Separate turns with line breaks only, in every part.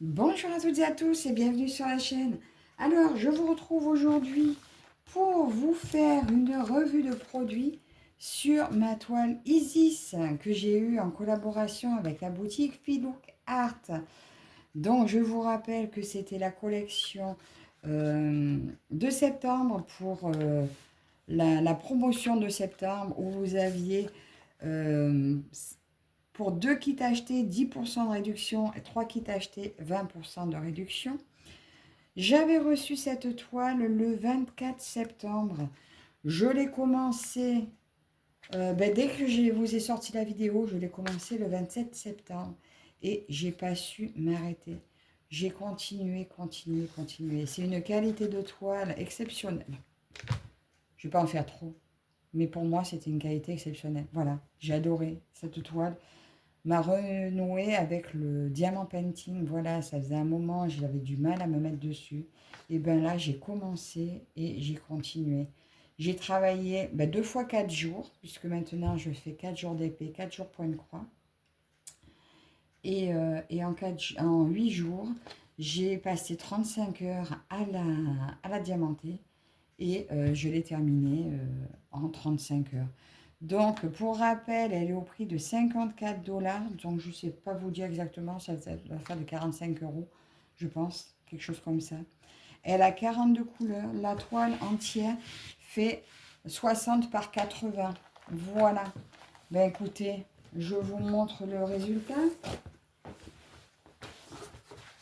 Bonjour à toutes et à tous et bienvenue sur la chaîne. Alors, je vous retrouve aujourd'hui pour vous faire une revue de produits sur ma toile Isis que j'ai eue en collaboration avec la boutique Filook Art. Donc, je vous rappelle que c'était la collection de septembre pour la promotion de septembre où vous aviez euh, pour 2 kits achetés, 10% de réduction et 3 kits achetés, 20% de réduction. J'avais reçu cette toile le 24 septembre. Je l'ai commencé, dès que je vous ai sorti la vidéo, je l'ai commencé le 27 septembre. Et j'ai pas su m'arrêter. J'ai continué, continué, continué. C'est une qualité de toile exceptionnelle. Je ne vais pas en faire trop. Mais pour moi, c'était une qualité exceptionnelle. Voilà, j'ai adoré cette toile. M'a renoué avec le diamant painting. Voilà, ça faisait un moment, j'avais du mal à me mettre dessus. Et bien là, j'ai commencé et j'ai continué. J'ai travaillé 2 fois 4 jours, puisque maintenant je fais 4 jours d'épée, 4 jours point de croix. Et en 8 jours, j'ai passé 35 heures à la diamanter. Et je l'ai terminée en 35 heures. Donc, pour rappel, elle est au prix de 54 $. Donc, je ne sais pas vous dire exactement, ça va faire de 45 €, je pense, quelque chose comme ça. Elle a 42 couleurs. La toile entière fait 60 par 80. Voilà. Ben écoutez, je vous montre le résultat.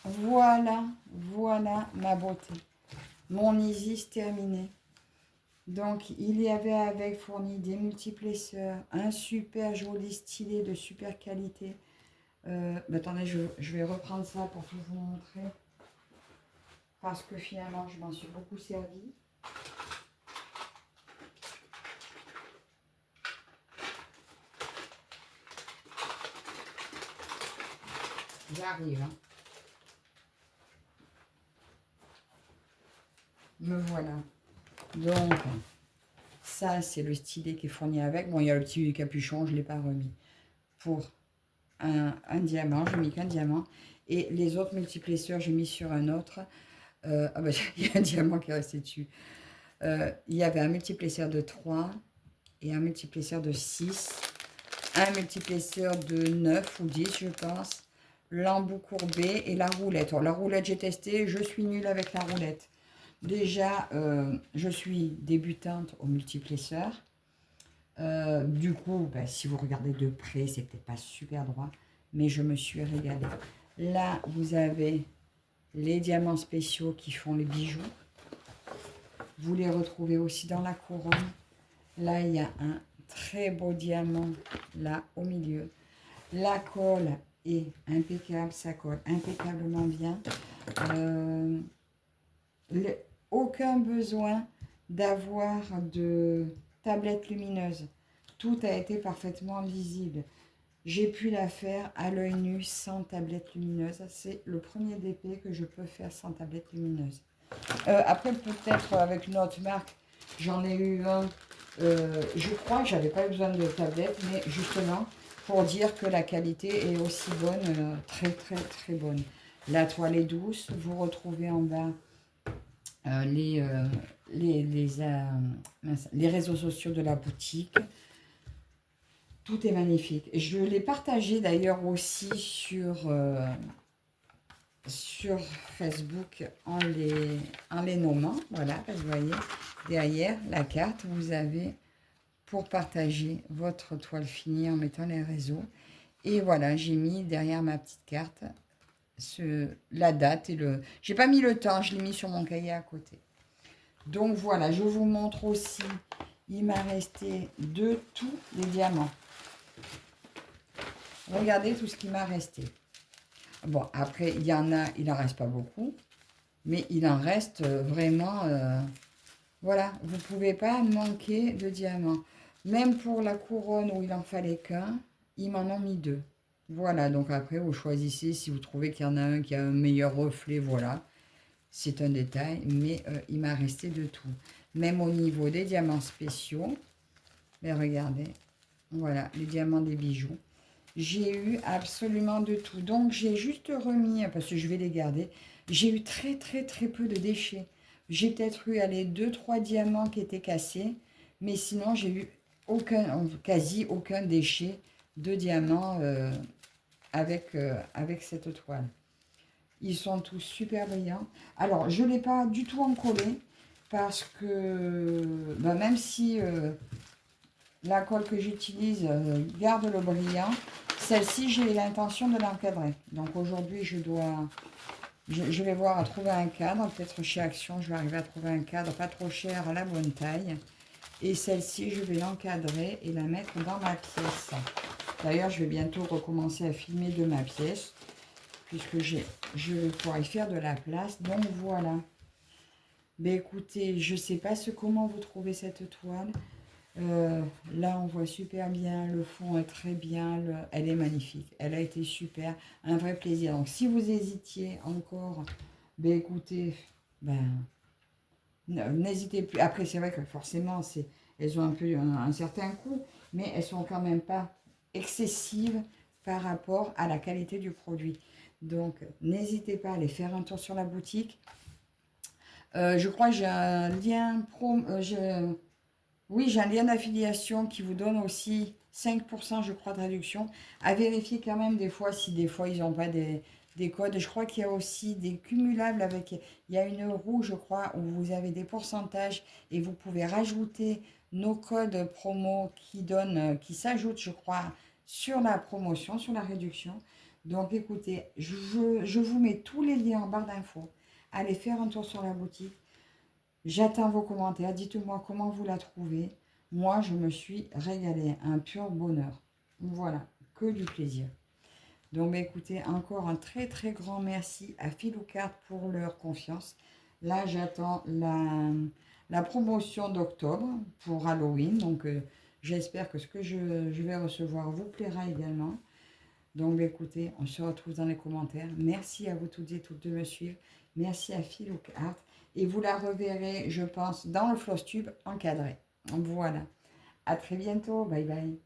Voilà, voilà ma beauté. Mon Isis terminé. Donc, il y avait avec fourni des multiplesseurs, un super joli stylet de super qualité. Attendez, je vais reprendre ça pour tout vous montrer. Parce que finalement, je m'en suis beaucoup servi. J'arrive. Hein. Me voilà. Donc, ça, c'est le stylet qui est fourni avec. Bon, il y a le petit capuchon, je ne l'ai pas remis. Pour un diamant, je n'ai mis qu'un diamant. Et les autres multiplesseurs, j'ai mis sur un autre. Il y a un diamant qui est resté dessus. Il y avait un multiplesseur de 3 et un multiplesseur de 6, un multiplesseur de 9 ou 10, je pense, l'embout courbé et la roulette. Alors, la roulette, j'ai testé, je suis nulle avec la roulette. Déjà, je suis débutante au multiplesseur. Du coup, si vous regardez de près, c'est peut-être pas super droit, mais je me suis régalée. Là, vous avez les diamants spéciaux qui font les bijoux. Vous les retrouvez aussi dans la couronne. Là, il y a un très beau diamant là au milieu. La colle est impeccable, ça colle impeccablement bien. Aucun besoin d'avoir de tablette lumineuse. Tout a été parfaitement lisible. J'ai pu la faire à l'œil nu sans tablette lumineuse. C'est le premier DP que je peux faire sans tablette lumineuse. Après, peut-être avec une autre marque, j'en ai eu un. Je crois que j'avais pas besoin de tablette, mais justement, pour dire que la qualité est aussi bonne, très très très bonne. La toile est douce. Vous retrouvez en bas les réseaux sociaux de la boutique. Tout est magnifique. Je l'ai partagé d'ailleurs aussi sur Facebook en les nommant. Voilà, vous voyez, derrière la carte, vous avez pour partager votre toile finie en mettant les réseaux. Et voilà, j'ai mis derrière ma petite carte la date et le... J'ai pas mis le temps, je l'ai mis sur mon cahier à côté. Donc voilà, je vous montre aussi, il m'a resté de tous les diamants. Regardez tout ce qui m'a resté. Bon, après, il y en a, il n'en reste pas beaucoup, mais il en reste vraiment... voilà, vous ne pouvez pas manquer de diamants. Même pour la couronne où il en fallait qu'un, ils m'en ont mis 2. Voilà, donc après, vous choisissez si vous trouvez qu'il y en a un qui a un meilleur reflet, voilà. C'est un détail, mais il m'a resté de tout. Même au niveau des diamants spéciaux, mais regardez, voilà, les diamants des bijoux. J'ai eu absolument de tout. Donc, j'ai juste remis, parce que je vais les garder, j'ai eu très, très, très peu de déchets. J'ai peut-être eu, allez, deux trois diamants qui étaient cassés, mais sinon, j'ai eu aucun, quasi aucun déchet de diamants avec cette toile. Ils sont tous super brillants. Alors, je ne l'ai pas du tout encollé, parce que ben, même si la colle que j'utilise garde le brillant, celle-ci, j'ai l'intention de l'encadrer. Donc aujourd'hui, je vais voir à trouver un cadre. Peut-être chez Action, je vais arriver à trouver un cadre pas trop cher, à la bonne taille. Et celle-ci, je vais l'encadrer et la mettre dans ma pièce. D'ailleurs, je vais bientôt recommencer à filmer de ma pièce, puisque je vais pouvoir y faire de la place. Donc voilà. Ben écoutez, je ne sais pas comment vous trouvez cette toile. Là, on voit super bien, le fond est très bien, elle est magnifique, elle a été super, un vrai plaisir. Donc, si vous hésitiez encore, ben écoutez, ben, n'hésitez plus. Après, c'est vrai que forcément, elles ont un peu un certain coût, mais elles sont quand même pas excessives par rapport à la qualité du produit. Donc, n'hésitez pas à aller faire un tour sur la boutique. Je crois que j'ai un lien oui, j'ai un lien d'affiliation qui vous donne aussi 5%, je crois, de réduction. À vérifier quand même des fois si des fois ils n'ont pas des codes. Je crois qu'il y a aussi des cumulables avec... Il y a une roue, je crois, où vous avez des pourcentages et vous pouvez rajouter nos codes promo qui s'ajoutent, je crois, sur la promotion, sur la réduction. Donc écoutez, je vous mets tous les liens en barre d'infos. Allez faire un tour sur la boutique. J'attends vos commentaires. Dites-moi comment vous la trouvez. Moi, je me suis régalée. Un pur bonheur. Voilà, que du plaisir. Donc, écoutez, encore un très très grand merci à Filoucard pour leur confiance. Là, j'attends la promotion d'octobre pour Halloween. Donc, j'espère que ce que je vais recevoir vous plaira également. Donc, écoutez, on se retrouve dans les commentaires. Merci à vous toutes et toutes de me suivre. Merci à Filoucard. Et vous la reverrez, je pense, dans le floss tube encadré. Voilà. À très bientôt. Bye bye.